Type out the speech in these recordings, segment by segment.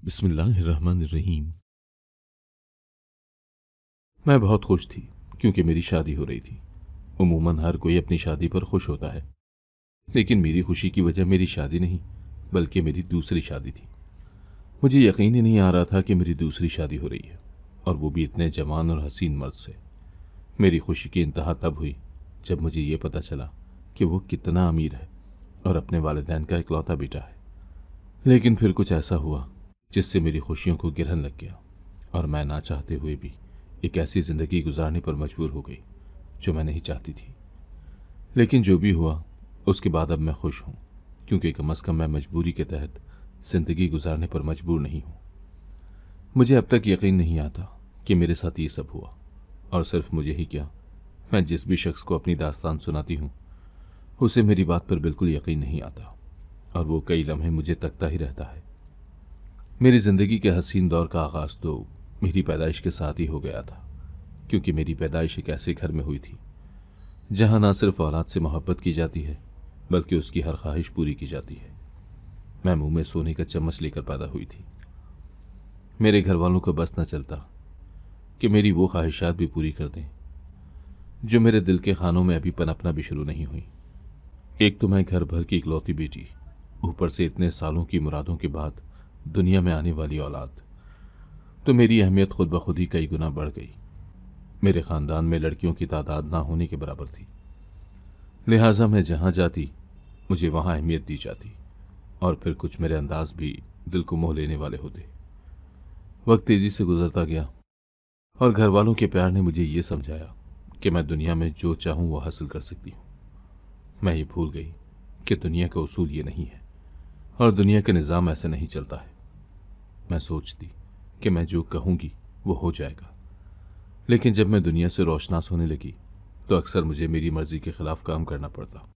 बिस्मिल्लाहिर्रहमानिर्रहीम। मैं बहुत खुश थी क्योंकि मेरी शादी हो रही थी। उमूमन हर कोई अपनी शादी पर खुश होता है, लेकिन मेरी खुशी की वजह मेरी शादी नहीं बल्कि मेरी दूसरी शादी थी। मुझे यकीन ही नहीं आ रहा था कि मेरी दूसरी शादी हो रही है, और वो भी इतने जवान और हसीन मर्द से। मेरी खुशी की इंतहा तब हुई जब मुझे ये पता चला कि वो कितना अमीर है और अपने वालिदैन का इकलौता बेटा है। लेकिन फिर कुछ ऐसा हुआ जिससे मेरी खुशियों को गिरहन लग गया, और मैं ना चाहते हुए भी एक ऐसी ज़िंदगी गुजारने पर मजबूर हो गई जो मैं नहीं चाहती थी। लेकिन जो भी हुआ उसके बाद अब मैं खुश हूँ, क्योंकि कम अज़ कम मैं मजबूरी के तहत ज़िंदगी गुजारने पर मजबूर नहीं हूँ। मुझे अब तक यकीन नहीं आता कि मेरे साथ ये सब हुआ, और सिर्फ मुझे ही क्या, मैं जिस भी शख्स को अपनी दास्तान सुनाती हूँ उसे मेरी बात पर बिल्कुल यकीन नहीं आता, और वो कई लम्हे मुझे तकता ही रहता है। मेरी ज़िंदगी के हसीन दौर का आगाज़ तो मेरी पैदाइश के साथ ही हो गया था, क्योंकि मेरी पैदाइश एक ऐसे घर में हुई थी जहाँ ना सिर्फ औलाद से मोहब्बत की जाती है बल्कि उसकी हर ख्वाहिश पूरी की जाती है। मैं मुंह में सोने का चम्मच लेकर पैदा हुई थी। मेरे घर वालों को बस न चलता कि मेरी वो ख्वाहिशात भी पूरी कर दें जो मेरे दिल के खानों में अभी पनपना भी शुरू नहीं हुई। एक तो मैं घर भर की इकलौती बेटी, ऊपर से इतने सालों की मुरादों के बाद दुनिया में आने वाली औलाद, तो मेरी अहमियत खुद ब खुद ही कई गुना बढ़ गई। मेरे ख़ानदान में लड़कियों की तादाद ना होने के बराबर थी, लिहाजा मैं जहाँ जाती मुझे वहाँ अहमियत दी जाती, और फिर कुछ मेरे अंदाज भी दिल को मोह लेने वाले होते। वक्त तेज़ी से गुजरता गया और घर वालों के प्यार ने मुझे ये समझाया कि मैं दुनिया में जो चाहूँ वो हासिल कर सकती हूँ। मैं ये भूल गई कि दुनिया का उसूल ये नहीं है और दुनिया का निज़ाम ऐसे नहीं चलता है। मैं सोचती कि मैं जो कहूँगी वो हो जाएगा, लेकिन जब मैं दुनिया से रोशनास होने लगी तो अक्सर मुझे मेरी मर्जी के खिलाफ काम करना पड़ता,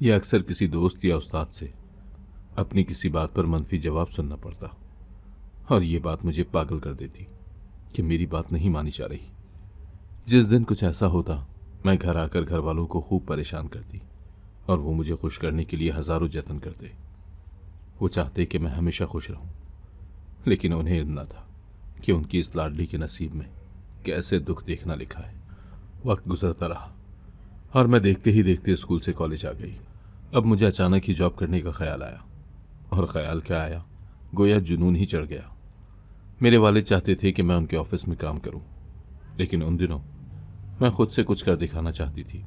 या अक्सर किसी दोस्त या उस्ताद से अपनी किसी बात पर मनफी जवाब सुनना पड़ता, और ये बात मुझे पागल कर देती कि मेरी बात नहीं मानी जा रही। जिस दिन कुछ ऐसा होता मैं घर आकर घर वालों को खूब परेशान करती, और वो मुझे खुश करने के लिए हज़ारों जतन करते। वो चाहते कि मैं हमेशा खुश रहूं, लेकिन उन्हें इल्म न था कि उनकी इस लाडली के नसीब में कैसे दुख देखना लिखा है। वक्त गुजरता रहा और मैं देखते ही देखते स्कूल से कॉलेज आ गई। अब मुझे अचानक ही जॉब करने का ख्याल आया, और ख्याल क्या आया, गोया जुनून ही चढ़ गया। मेरे वालिद चाहते थे कि मैं उनके ऑफिस में काम करूं, लेकिन उन दिनों मैं खुद से कुछ कर दिखाना चाहती थी,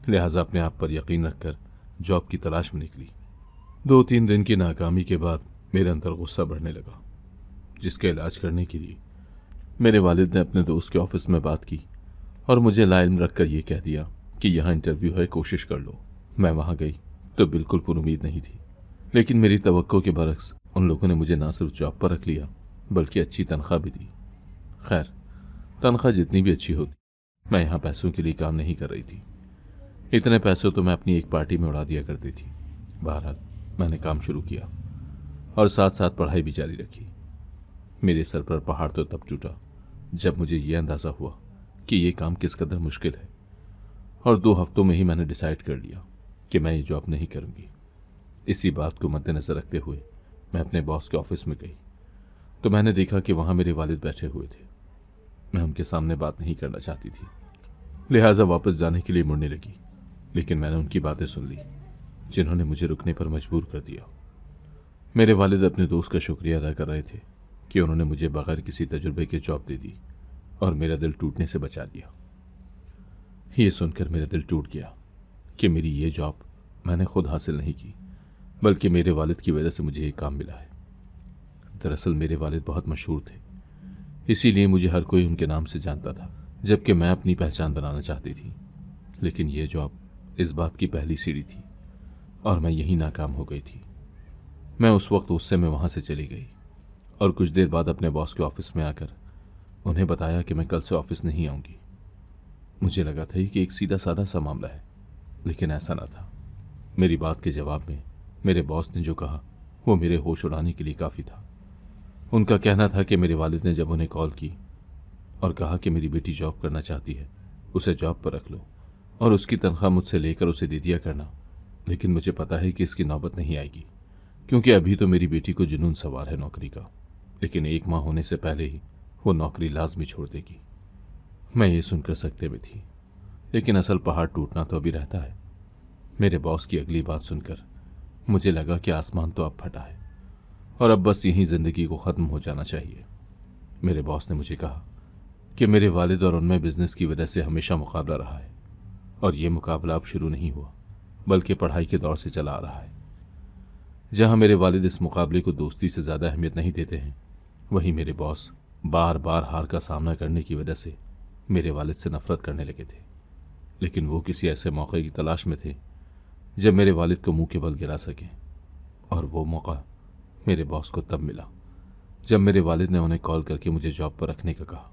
लिहाजा अपने आप पर यकीन रखकर जॉब की तलाश में निकली। 2-3 दिन की नाकामी के बाद मेरे अंदर गुस्सा बढ़ने लगा, जिसका इलाज करने के लिए मेरे वालिद ने अपने दोस्त के ऑफिस में बात की और मुझे लाइल्म रखकर यह कह दिया कि यहाँ इंटरव्यू है, कोशिश कर लो। मैं वहाँ गई तो बिल्कुल पुरुमीद नहीं थी, लेकिन मेरी तवक्को के बरक्स उन लोगों ने मुझे ना सिर्फ जॉब पर रख लिया बल्कि अच्छी तनख्वाह भी दी। खैर, तनख्वाह जितनी भी अच्छी होती, मैं यहाँ पैसों के लिए काम नहीं कर रही थी। इतने पैसे तो मैं अपनी एक पार्टी में उड़ा दिया करती थी। बहरहाल मैंने काम शुरू किया और साथ साथ पढ़ाई भी जारी रखी। मेरे सर पर पहाड़ तो तब टूटा जब मुझे यह अंदाज़ा हुआ कि ये काम किस कदर मुश्किल है, और 2 हफ्तों में ही मैंने डिसाइड कर लिया कि मैं ये जॉब नहीं करूँगी। इसी बात को मद्देनज़र रखते हुए मैं अपने बॉस के ऑफिस में गई तो मैंने देखा कि वहाँ मेरे वालिद बैठे हुए थे। मैं उनके सामने बात नहीं करना चाहती थी, लिहाजा वापस जाने के लिए मुड़ने लगी, लेकिन मैंने उनकी बातें सुन ली जिन्होंने मुझे रुकने पर मजबूर कर दिया। मेरे वालिद अपने दोस्त का शुक्रिया अदा कर रहे थे कि उन्होंने मुझे बगैर किसी तजुर्बे के जॉब दे दी और मेरा दिल टूटने से बचा लिया। ये सुनकर मेरा दिल टूट गया कि मेरी ये जॉब मैंने खुद हासिल नहीं की, बल्कि मेरे वालिद की वजह से मुझे ये काम मिला है। दरअसल मेरे वालिद बहुत मशहूर थे, इसीलिए मुझे हर कोई उनके नाम से जानता था, जबकि मैं अपनी पहचान बनाना चाहती थी। लेकिन यह जॉब इस बात की पहली सीढ़ी थी और मैं यहीं नाकाम हो गई थी। मैं उस वक्त गुस्से में वहाँ से चली गई और कुछ देर बाद अपने बॉस के ऑफिस में आकर उन्हें बताया कि मैं कल से ऑफिस नहीं आऊँगी। मुझे लगा था कि एक सीधा साधा सा मामला है, लेकिन ऐसा ना था। मेरी बात के जवाब में मेरे बॉस ने जो कहा वो मेरे होश उड़ाने के लिए काफ़ी था। उनका कहना था कि मेरे वालिद ने जब उन्हें कॉल की और कहा कि मेरी बेटी जॉब करना चाहती है, उसे जॉब पर रख लो और उसकी तनख्वाह मुझसे लेकर उसे दे दिया करना। लेकिन मुझे पता है कि इसकी नौबत नहीं आएगी, क्योंकि अभी तो मेरी बेटी को जुनून सवार है नौकरी का। लेकिन 1 माह होने से पहले ही वो नौकरी लाजमी छोड़ देगी। मैं ये सुनकर सकते में थी, लेकिन असल पहाड़ टूटना तो अभी रहता है। मेरे बॉस की अगली बात सुनकर मुझे लगा कि आसमान तो अब फटा है और अब बस यहीं जिंदगी को ख़त्म हो जाना चाहिए। मेरे बॉस ने मुझे कहा कि मेरे वालिद और उनमें बिजनेस की वजह से हमेशा मुकाबला रहा है और ये मुकाबला अब शुरू नहीं हुआ, बल्कि पढ़ाई के दौर से चला आ रहा है। जहां मेरे वालिद इस मुकाबले को दोस्ती से ज़्यादा अहमियत नहीं देते हैं, वहीं मेरे बॉस बार बार हार का सामना करने की वजह से मेरे वालिद से नफरत करने लगे थे। लेकिन वो किसी ऐसे मौके की तलाश में थे जब मेरे वालिद को मुंह के बल गिरा सकें, और वो मौका मेरे बॉस को तब मिला जब मेरे वालिद ने उन्हें कॉल करके मुझे जॉब पर रखने का कहा।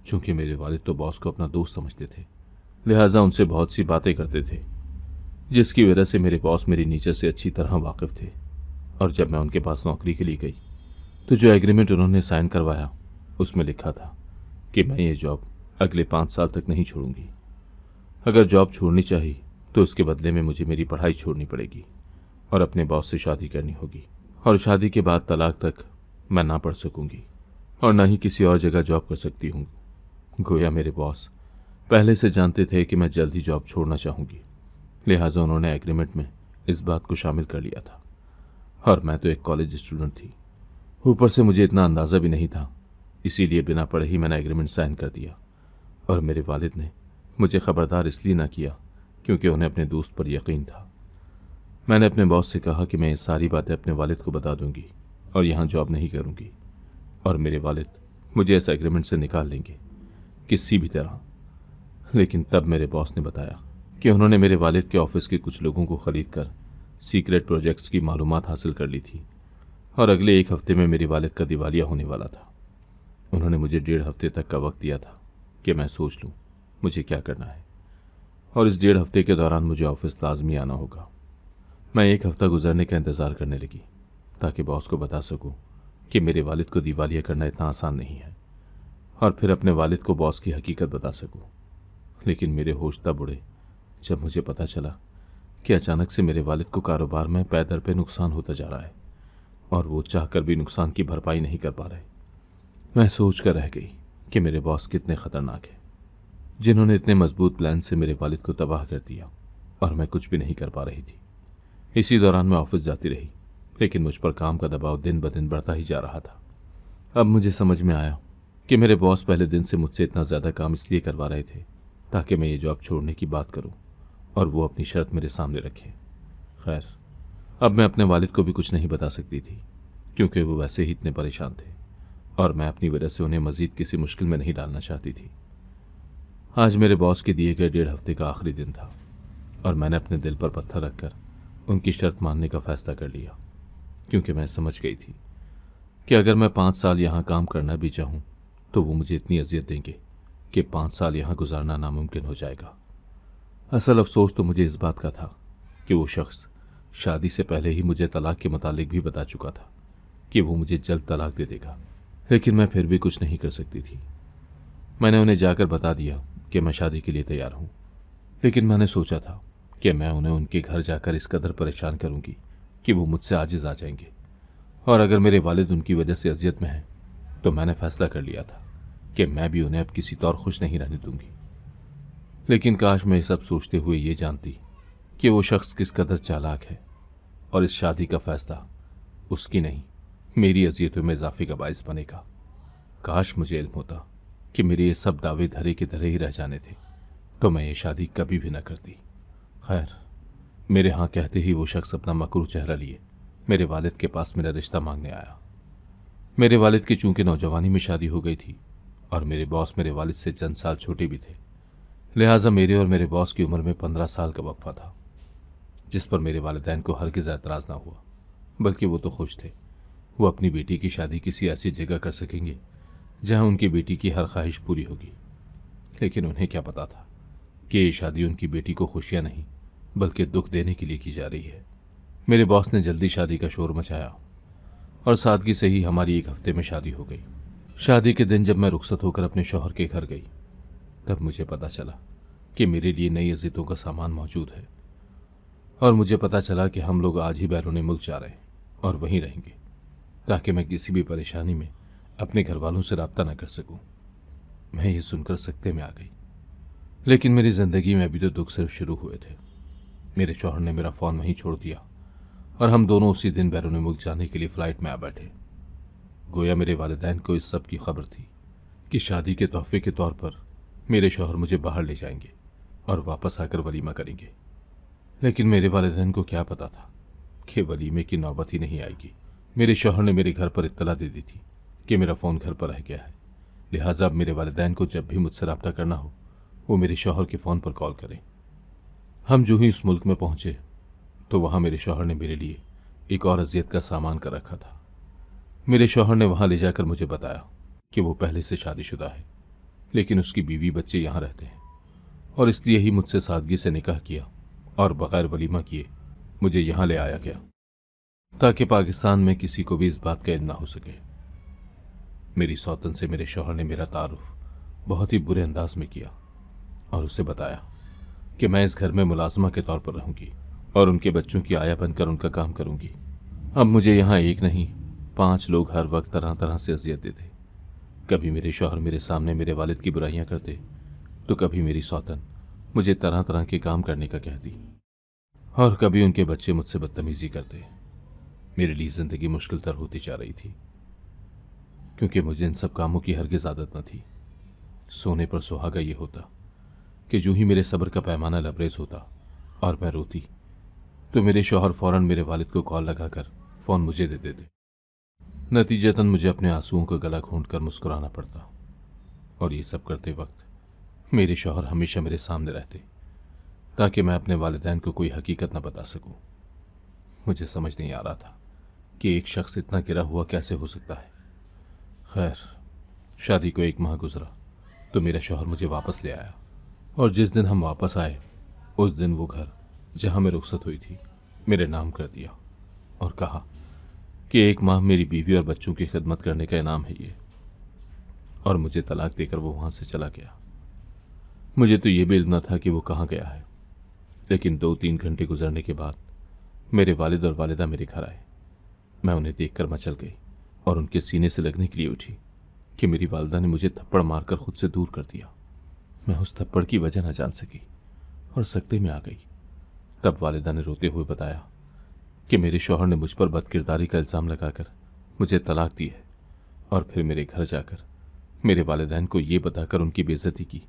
चूंकि मेरे वालिद तो बॉस को अपना दोस्त समझते थे, लिहाजा उनसे बहुत सी बातें करते थे, जिसकी वजह से मेरे बॉस मेरी नेचर से अच्छी तरह वाकिफ थे। और जब मैं उनके पास नौकरी के लिए गई तो जो एग्रीमेंट उन्होंने साइन करवाया उसमें लिखा था कि मैं ये जॉब अगले 5 साल तक नहीं छोड़ूंगी। अगर जॉब छोड़नी चाहिए तो उसके बदले में मुझे मेरी पढ़ाई छोड़नी पड़ेगी और अपने बॉस से शादी करनी होगी, और शादी के बाद तलाक तक मैं ना पढ़ सकूंगी और ना ही किसी और जगह जॉब कर सकती हूँ। गोया मेरे बॉस पहले से जानते थे कि मैं जल्द ही जॉब छोड़ना चाहूँगी, लिहाजा उन्होंने एग्रीमेंट में इस बात को शामिल कर लिया था। और मैं तो एक कॉलेज स्टूडेंट थी, ऊपर से मुझे इतना अंदाज़ा भी नहीं था, इसीलिए बिना पढ़े ही मैंने एग्रीमेंट साइन कर दिया। और मेरे वालिद ने मुझे ख़बरदार इसलिए ना किया क्योंकि उन्हें अपने दोस्त पर यकीन था। मैंने अपने बॉस से कहा कि मैं ये सारी बातें अपने वालिद को बता दूंगी और यहाँ जॉब नहीं करूंगी, और मेरे वालिद मुझे इस एग्रीमेंट से निकाल लेंगे किसी भी तरह। लेकिन तब मेरे बॉस ने बताया कि उन्होंने मेरे वालिद के ऑफिस के कुछ लोगों को ख़रीद कर सीक्रेट प्रोजेक्ट्स की मालूमात हासिल कर ली थी, और अगले 1 हफ्ते में मेरे वालिद का दिवालिया होने वाला था। उन्होंने मुझे 1.5 हफ्ते तक का वक्त दिया था कि मैं सोच लूँ मुझे क्या करना है, और इस 1.5 हफ्ते के दौरान मुझे ऑफिस लाजमी आना होगा। मैं 1 हफ्ता गुजरने का इंतज़ार करने लगी ताकि बॉस को बता सकूं कि मेरे वालिद को दिवालिया करना इतना आसान नहीं है, और फिर अपने वालिद को बॉस की हकीकत बता सकूं। लेकिन मेरे होश तब उड़े जब मुझे पता चला कि अचानक से मेरे वालिद को कारोबार में पै दर पे नुकसान होता जा रहा है और वो चाहकर भी नुकसान की भरपाई नहीं कर पा रहे। मैं सोच कर रह गई कि मेरे बॉस कितने ख़तरनाक हैं, जिन्होंने इतने मजबूत प्लान से मेरे वालिद को तबाह कर दिया और मैं कुछ भी नहीं कर पा रही थी। इसी दौरान मैं ऑफिस जाती रही, लेकिन मुझ पर काम का दबाव दिन ब दिन बढ़ता ही जा रहा था। अब मुझे समझ में आया कि मेरे बॉस पहले दिन से मुझसे इतना ज़्यादा काम इसलिए करवा रहे थे ताकि मैं ये जॉब छोड़ने की बात करूं और वो अपनी शर्त मेरे सामने रखें। खैर, अब मैं अपने वालिद को भी कुछ नहीं बता सकती थी क्योंकि वो वैसे ही इतने परेशान थे और मैं अपनी वजह से उन्हें मज़ीद किसी मुश्किल में नहीं डालना चाहती थी। आज मेरे बॉस के दिए गए 1.5 हफ्ते का आखिरी दिन था और मैंने अपने दिल पर पत्थर रखकर उनकी शर्त मानने का फ़ैसला कर लिया, क्योंकि मैं समझ गई थी कि अगर मैं 5 साल यहाँ काम करना भी चाहूँ तो वो मुझे इतनी अजियत देंगे कि 5 साल यहाँ गुजारना नामुमकिन हो जाएगा। असल अफसोस तो मुझे इस बात का था कि वो शख्स शादी से पहले ही मुझे तलाक के मुतालिक भी बता चुका था कि वो मुझे जल्द तलाक दे देगा, लेकिन मैं फिर भी कुछ नहीं कर सकती थी। मैंने उन्हें जाकर बता दिया कि मैं शादी के लिए तैयार हूँ, लेकिन मैंने सोचा था कि मैं उन्हें उनके घर जाकर इस कदर परेशान करूँगी कि वो मुझसे आजिज़ आ जाएंगे, और अगर मेरे वालिद उनकी वजह से अजियत में हैं तो मैंने फ़ैसला कर लिया था कि मैं भी उन्हें अब किसी तौर खुश नहीं रहने दूंगी। लेकिन काश मैं ये सब सोचते हुए ये जानती कि वो शख्स किस कदर चालाक है और इस शादी का फ़ैसला उसकी नहीं मेरी अजियतों में इजाफे का बायस बनेगा। काश मुझे इल्म होता कि मेरे ये सब दावे धरे के धरे ही रह जाने थे तो मैं ये शादी कभी भी न करती। खैर, मेरे हाँ कहते ही वो शख्स अपना मकरूह चेहरा लिए मेरे वालिद के पास मेरा रिश्ता मांगने आया। मेरे वालिद की चूंकि नौजवानी में शादी हो गई थी और मेरे बॉस मेरे वालिद से चंद साल छोटे भी थे, लिहाजा मेरे और मेरे बॉस की उम्र में 15 साल का वक्फा था, जिस पर मेरे वालिदैन को हरगिज़ एतराज़ ना हुआ, बल्कि वो तो खुश थे। वो अपनी बेटी की शादी किसी ऐसी जगह कर सकेंगे जहां उनकी बेटी की हर ख्वाहिश पूरी होगी। लेकिन उन्हें क्या पता था कि ये शादी उनकी बेटी को खुशियां नहीं बल्कि दुख देने के लिए की जा रही है। मेरे बॉस ने जल्दी शादी का शोर मचाया और सादगी से ही हमारी 1 हफ्ते में शादी हो गई। शादी के दिन जब मैं रुखसत होकर अपने शौहर के घर गई तब मुझे पता चला कि मेरे लिए नई अज़ीतों का सामान मौजूद है, और मुझे पता चला कि हम लोग आज ही बैरून मुल्क जा रहे हैं और वहीं रहेंगे। ताकि मैं किसी भी परेशानी में अपने घर वालों से राब्ता न कर सकूं। मैं ये सुनकर सकते में आ गई। लेकिन मेरी ज़िंदगी में अभी तो दुख सिर्फ शुरू हुए थे। मेरे शौहर ने मेरा फ़ोन वहीं छोड़ दिया और हम दोनों उसी दिन बैरून मुल्क जाने के लिए फ़्लाइट में आ बैठे। गोया मेरे वालिदैन को इस सब की खबर थी कि शादी के तोहफे के तौर पर मेरे शौहर मुझे बाहर ले जाएंगे और वापस आकर वलीमा करेंगे। लेकिन मेरे वालिदैन को क्या पता था कि वलीमे की नौबत ही नहीं आएगी। मेरे शौहर ने मेरे घर पर इत्तला दे दी थी कि मेरा फ़ोन घर पर रह गया है, लिहाजा अब मेरे वालिदैन को जब भी मुझसे रब्ता करना हो वो मेरे शौहर के फ़ोन पर कॉल करें। हम जो ही उस मुल्क में पहुंचे तो वहां मेरे शौहर ने मेरे लिए एक और अजियत का सामान कर रखा था। मेरे शौहर ने वहां ले जाकर मुझे बताया कि वो पहले से शादीशुदा है, लेकिन उसकी बीवी बच्चे यहां रहते हैं और इसलिए ही मुझसे सादगी से निकाह किया और बगैर वलीमा किए मुझे यहां ले आया गया ताकि पाकिस्तान में किसी को भी इस बात का इल्म ना हो सके। मेरी सौतन से मेरे शौहर ने मेरा तारुफ बहुत ही बुरे अंदाज में किया और उसे बताया कि मैं इस घर में मुलाजमा के तौर पर रहूंगी और उनके बच्चों की आया बनकर उनका काम करूंगी। अब मुझे यहाँ एक नहीं 5 लोग हर वक्त तरह तरह से अजियत देते। कभी मेरे शौहर मेरे सामने मेरे वालिद की बुराइयां करते तो कभी मेरी सौतन मुझे तरह तरह के काम करने का कहती और कभी उनके बच्चे मुझसे बदतमीजी करते। मेरे लिए ज़िंदगी मुश्किल तर होती जा रही थी क्योंकि मुझे इन सब कामों की हरगिज़ आदत न थी। सोने पर सुहागा ये होता कि जो ही मेरे सब्र का पैमाना लबरेज होता और मैं रोती तो मेरे शौहर फौरन मेरे वालिद को कॉल लगाकर फ़ोन मुझे दे देते। नतीजतन मुझे अपने आंसुओं का गला घोंटकर मुस्कुराना पड़ता और ये सब करते वक्त मेरे शौहर हमेशा मेरे सामने रहते ताकि मैं अपने वालिदैन को कोई हकीकत न बता सकूं। मुझे समझ नहीं आ रहा था कि एक शख्स इतना गिरा हुआ कैसे हो सकता है। खैर, शादी को 1 माह गुजरा तो मेरा शौहर मुझे वापस ले आया और जिस दिन हम वापस आए उस दिन वो घर जहां मैं रुखसत हुई थी मेरे नाम कर दिया और कहा कि 1 माह मेरी बीवी और बच्चों की खिदमत करने का इनाम है ये, और मुझे तलाक देकर वो वहां से चला गया। मुझे तो ये भी इल्म न था कि वो कहाँ गया है, लेकिन 2-3 घंटे गुजरने के बाद मेरे वालिद और वालिदा मेरे घर आए। मैं उन्हें देखकर मचल गई और उनके सीने से लगने के लिए उठी कि मेरी वालिदा ने मुझे थप्पड़ मारकर खुद से दूर कर दिया। मैं उस थप्पड़ की वजह न जान सकी और सकते में आ गई। तब वालिदा ने रोते हुए बताया कि मेरे शौहर ने मुझ पर बदकिरदारी का इल्ज़ाम लगाकर मुझे तलाक दी है और फिर मेरे घर जाकर मेरे वालिदैन को ये बताकर उनकी बेइज्जती की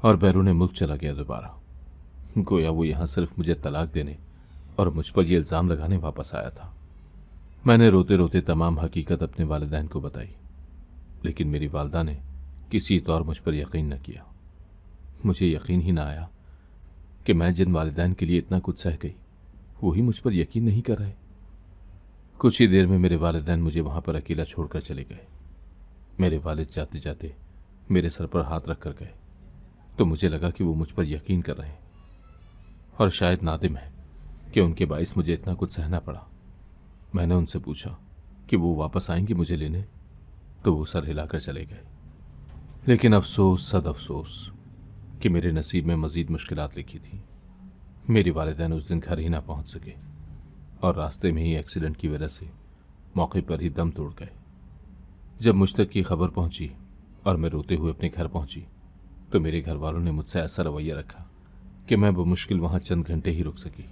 और बैरून मुल्क चला गया दोबारा। गोया वो यहाँ सिर्फ मुझे तलाक देने और मुझ पर यह इल्ज़ाम लगाने वापस आया था। मैंने रोते रोते तमाम हकीकत अपने वालिदैन को बताई, लेकिन मेरी वालिदा ने किसी तौर मुझ पर यकीन न किया। मुझे यकीन ही न आया कि मैं जिन वालिदैन के लिए इतना कुछ सह गई वही मुझ पर यकीन नहीं कर रहे। कुछ ही देर में मेरे वालिदैन मुझे वहां पर अकेला छोड़कर चले गए। मेरे वालिद जाते जाते मेरे सर पर हाथ रख कर गए तो मुझे लगा कि वो मुझ पर यकीन कर रहे हैं और शायद नादिम है कि उनके बाइस मुझे इतना कुछ सहना पड़ा। मैंने उनसे पूछा कि वो वापस आएंगे मुझे लेने, तो वो सर हिलाकर चले गए। लेकिन अफसोस सद अफसोस कि मेरे नसीब में मज़ीद मुश्किलात लिखी थी। मेरे वालिदैन उस दिन घर ही ना पहुंच सके और रास्ते में ही एक्सीडेंट की वजह से मौके पर ही दम तोड़ गए। जब मुझ तक की खबर पहुंची और मैं रोते हुए अपने घर पहुंची तो मेरे घर वालों ने मुझसे ऐसा रवैया रखा कि मैं बमुश्किल वहां चंद घंटे ही रुक सकी।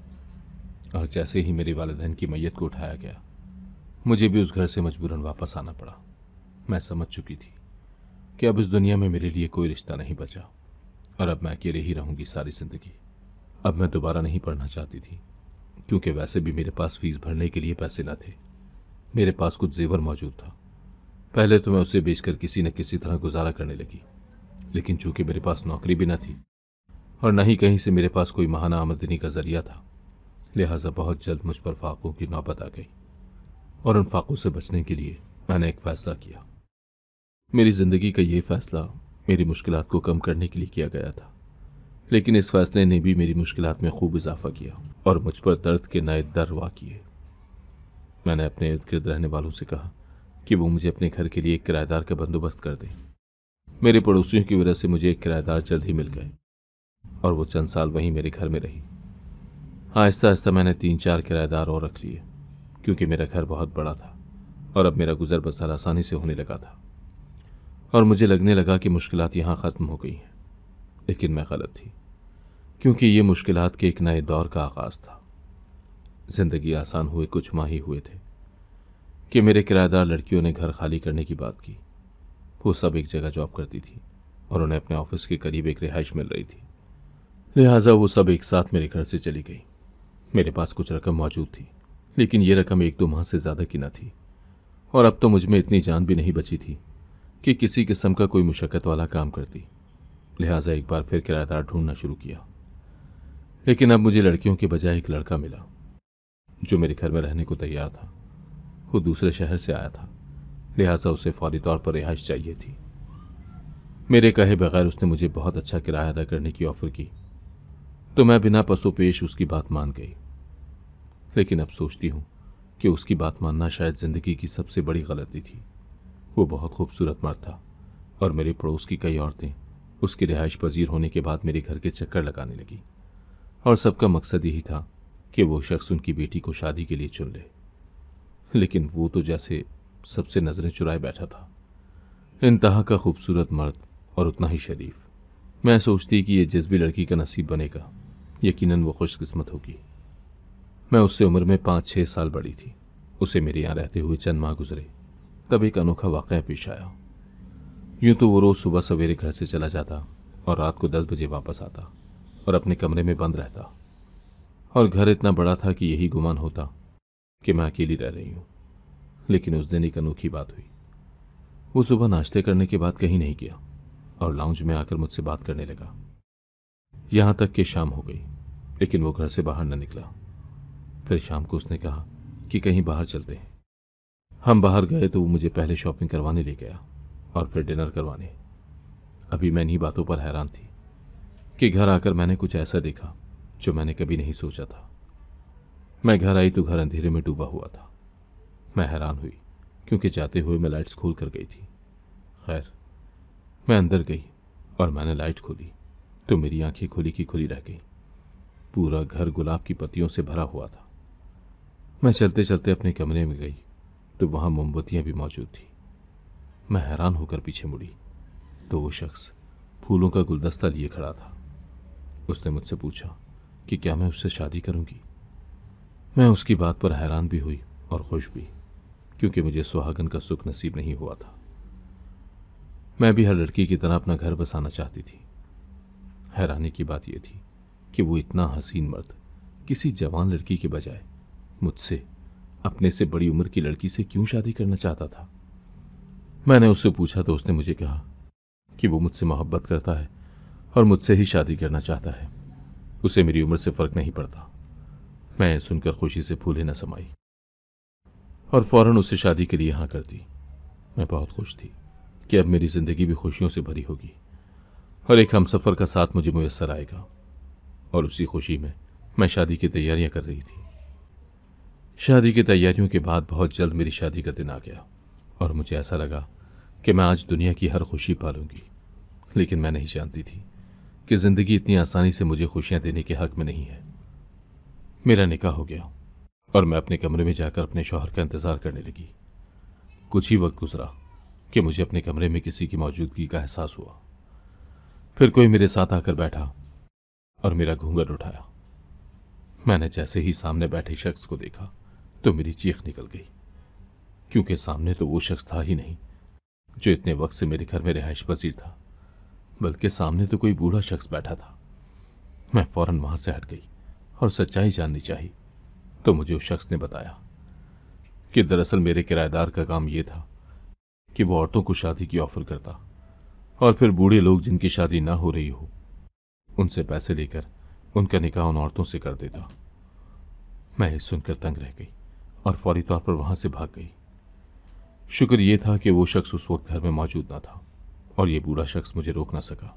और जैसे ही मेरे वालिदैन की मैयत को उठाया गया मुझे भी उस घर से मजबूरन वापस आना पड़ा। मैं समझ चुकी थी कि अब इस दुनिया में मेरे लिए कोई रिश्ता नहीं बचा और अब मैं अकेले ही रहूंगी सारी जिंदगी। अब मैं दोबारा नहीं पढ़ना चाहती थी क्योंकि वैसे भी मेरे पास फीस भरने के लिए पैसे न थे। मेरे पास कुछ जेवर मौजूद था। पहले तो मैं उसे बेचकर किसी न किसी तरह गुजारा करने लगी, लेकिन चूंकि मेरे पास नौकरी भी न थी और न ही कहीं से मेरे पास कोई महाना आमदनी का जरिया था, लिहाजा बहुत जल्द मुझ पर फाकों की नौबत आ गई और उन फाकों से बचने के लिए मैंने एक फ़ैसला किया। मेरी ज़िंदगी का ये फ़ैसला मेरी मुश्किलात को कम करने के लिए किया गया था, लेकिन इस फैसले ने भी मेरी मुश्किलात में खूब इजाफा किया और मुझ पर दर्द के नए दर वा किए। मैंने अपने इर्द गिर्द रहने वालों से कहा कि वो मुझे अपने घर के लिए एक किराएदार का बंदोबस्त कर दें। मेरे पड़ोसियों की वजह से मुझे एक किराएदार जल्द ही मिल गए और वो चंद साल वहीं मेरे घर में रही। आहिस्ता आहिस्ता मैंने 3-4 किराएदार और रख लिए क्योंकि मेरा घर बहुत बड़ा था और अब मेरा गुजर बसर आसानी से होने लगा था और मुझे लगने लगा कि मुश्किलात यहाँ ख़त्म हो गई हैं। लेकिन मैं गलत थी, क्योंकि ये मुश्किलात के एक नए दौर का आगाज़ था। ज़िंदगी आसान हुए कुछ माह ही हुए थे कि मेरे किराएदार लड़कियों ने घर खाली करने की बात की। वो सब एक जगह जॉब करती थी और उन्हें अपने ऑफिस के करीब एक रिहाइश मिल रही थी, लिहाजा वो सब एक साथ मेरे घर से चली गई। मेरे पास कुछ रकम मौजूद थी, लेकिन ये रकम 1-2 माह से ज़्यादा की न थी और अब तो मुझ में इतनी जान भी नहीं बची थी कि किसी किस्म का कोई मुशक्क़त वाला काम करती। लिहाजा एक बार फिर किराएदार ढूंढना शुरू किया। लेकिन अब मुझे लड़कियों के बजाय एक लड़का मिला जो मेरे घर में रहने को तैयार था। वो दूसरे शहर से आया था, लिहाजा उसे फौरी तौर पर रिहाइश चाहिए थी। मेरे कहे बगैर उसने मुझे बहुत अच्छा किराया अदा करने की ऑफ़र की, तो मैं बिना पसोपेश उसकी बात मान गई। लेकिन अब सोचती हूँ कि उसकी बात मानना शायद ज़िंदगी की सबसे बड़ी गलती थी। वो बहुत खूबसूरत मर्द था और मेरे पड़ोस की कई औरतें उसकी रिहाइश पजीर होने के बाद मेरे घर के चक्कर लगाने लगी और सबका मकसद यही था कि वो शख्स उनकी बेटी को शादी के लिए चुन ले। लेकिन वो तो जैसे सबसे नज़रें चुराए बैठा था। इंतहा का खूबसूरत मर्द और उतना ही शरीफ। मैं सोचती कि ये जिस भी लड़की का नसीब बनेगा, यकीनन वो खुशकिस्मत होगी। मैं उससे उम्र में 5-6 साल बड़ी थी। उसे मेरे यहाँ रहते हुए चंद माह गुजरे, तब एक अनोखा वाक़या पेश आया। यूं तो वो रोज़ सुबह सवेरे घर से चला जाता और रात को 10 बजे वापस आता और अपने कमरे में बंद रहता, और घर इतना बड़ा था कि यही गुमान होता कि मैं अकेली रह रही हूँ। लेकिन उस दिन एक अनोखी बात हुई। वो सुबह नाश्ते करने के बाद कहीं नहीं गया और लाउंज में आकर मुझसे बात करने लगा। यहाँ तक कि शाम हो गई, लेकिन वो घर से बाहर न निकला। फिर शाम को उसने कहा कि कहीं बाहर चलते हैं। हम बाहर गए तो वो मुझे पहले शॉपिंग करवाने ले गया और फिर डिनर करवाने। अभी मैं इन्हीं बातों पर हैरान थी कि घर आकर मैंने कुछ ऐसा देखा जो मैंने कभी नहीं सोचा था। मैं घर आई तो घर अंधेरे में डूबा हुआ था। मैं हैरान हुई क्योंकि जाते हुए मैं लाइट्स खोल कर गई थी। खैर, मैं अंदर गई और मैंने लाइट खोली तो मेरी आंखें खुली की खुली रह गई। पूरा घर गुलाब की पत्तियों से भरा हुआ था। मैं चलते चलते अपने कमरे में गई तो वहां मोमबत्तियां भी मौजूद थी। मैं हैरान होकर पीछे मुड़ी तो वो शख्स फूलों का गुलदस्ता लिए खड़ा था। उसने मुझसे पूछा कि क्या मैं उससे शादी करूंगी। मैं उसकी बात पर हैरान भी हुई और खुश भी, क्योंकि मुझे सुहागन का सुख नसीब नहीं हुआ था। मैं भी हर लड़की की तरह अपना घर बसाना चाहती थी। हैरानी की बात यह थी कि वो इतना हसीन मर्द किसी जवान लड़की के बजाय मुझसे, अपने से बड़ी उम्र की लड़की से क्यों शादी करना चाहता था। मैंने उससे पूछा तो उसने मुझे कहा कि वो मुझसे मोहब्बत करता है और मुझसे ही शादी करना चाहता है। उसे मेरी उम्र से फर्क नहीं पड़ता। मैं सुनकर खुशी से फूले न समाई और फौरन उससे शादी के लिए हाँ कर दी। मैं बहुत खुश थी कि अब मेरी जिंदगी भी खुशियों से भरी होगी और एक हमसफर का साथ मुझे मुयस्सर आएगा। और उसी खुशी में मैं शादी की तैयारियां कर रही थी। शादी की तैयारियों के बाद बहुत जल्द मेरी शादी का दिन आ गया और मुझे ऐसा लगा कि मैं आज दुनिया की हर खुशी पालूंगी। लेकिन मैं नहीं जानती थी कि जिंदगी इतनी आसानी से मुझे खुशियां देने के हक में नहीं है। मेरा निकाह हो गया और मैं अपने कमरे में जाकर अपने शौहर का इंतजार करने लगी। कुछ ही वक्त गुजरा कि मुझे अपने कमरे में किसी की मौजूदगी का एहसास हुआ। फिर कोई मेरे साथ आकर बैठा और मेरा घूंघट उठाया। मैंने जैसे ही सामने बैठे शख्स को देखा तो मेरी चीख निकल गई, क्योंकि सामने तो वो शख्स था ही नहीं जो इतने वक्त से मेरे घर में रिहाइश पजीर था, बल्कि सामने तो कोई बूढ़ा शख्स बैठा था। मैं फौरन वहां से हट गई और सच्चाई जाननी चाहिए तो मुझे उस शख्स ने बताया कि दरअसल मेरे किराएदार का काम यह था कि वो औरतों को शादी की ऑफर करता और फिर बूढ़े लोग जिनकी शादी ना हो रही हो उनसे पैसे लेकर उनका निकाह उन औरतों से कर देता। मैं ये सुनकर तंग रह गई और फौरी तौर पर वहां से भाग गई। शुक्र यह था कि वो शख्स उस वक्त घर में मौजूद ना था और ये बूढ़ा शख्स मुझे रोक ना सका।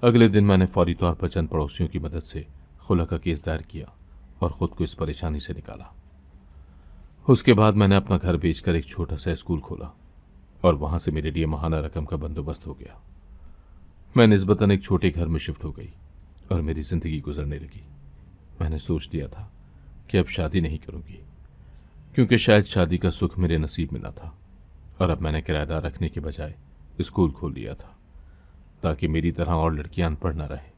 अगले दिन मैंने फौरी तौर पर चंद पड़ोसियों की मदद से खुला का केस दायर किया और खुद को इस परेशानी से निकाला। उसके बाद मैंने अपना घर बेचकर एक छोटा सा स्कूल खोला और वहां से मेरे लिए महाना रकम का बंदोबस्त हो गया। मैं निस्बतन एक छोटे घर में शिफ्ट हो गई और मेरी जिंदगी गुजरने लगी। मैंने सोच लिया था कि अब शादी नहीं करूंगी, क्योंकि शायद शादी का सुख मेरे नसीब में न था और अब मैंने किराएदार रखने के बजाय स्कूल खोल लिया था ताकि मेरी तरह और लड़कियां अनपढ़ न रहें।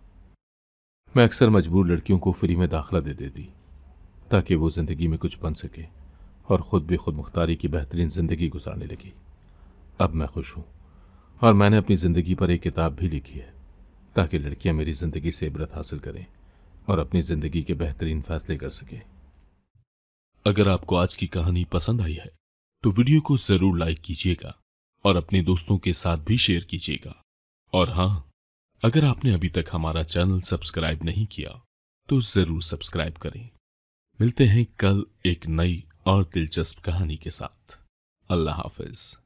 मैं अक्सर मजबूर लड़कियों को फ्री में दाखिला दे देती ताकि वो जिंदगी में कुछ बन सके और खुद भी खुद मुख्तारी की बेहतरीन जिंदगी गुजारने लगी। अब मैं खुश हूं और मैंने अपनी जिंदगी पर एक किताब भी लिखी है ताकि लड़कियां मेरी जिंदगी से इबरत हासिल करें और अपनी जिंदगी के बेहतरीन फैसले कर सकें। अगर आपको आज की कहानी पसंद आई है तो वीडियो को जरूर लाइक कीजिएगा और अपने दोस्तों के साथ भी शेयर कीजिएगा। और हाँ, अगर आपने अभी तक हमारा चैनल सब्सक्राइब नहीं किया तो जरूर सब्सक्राइब करें। मिलते हैं कल एक नई और दिलचस्प कहानी के साथ। अल्लाह हाफिज।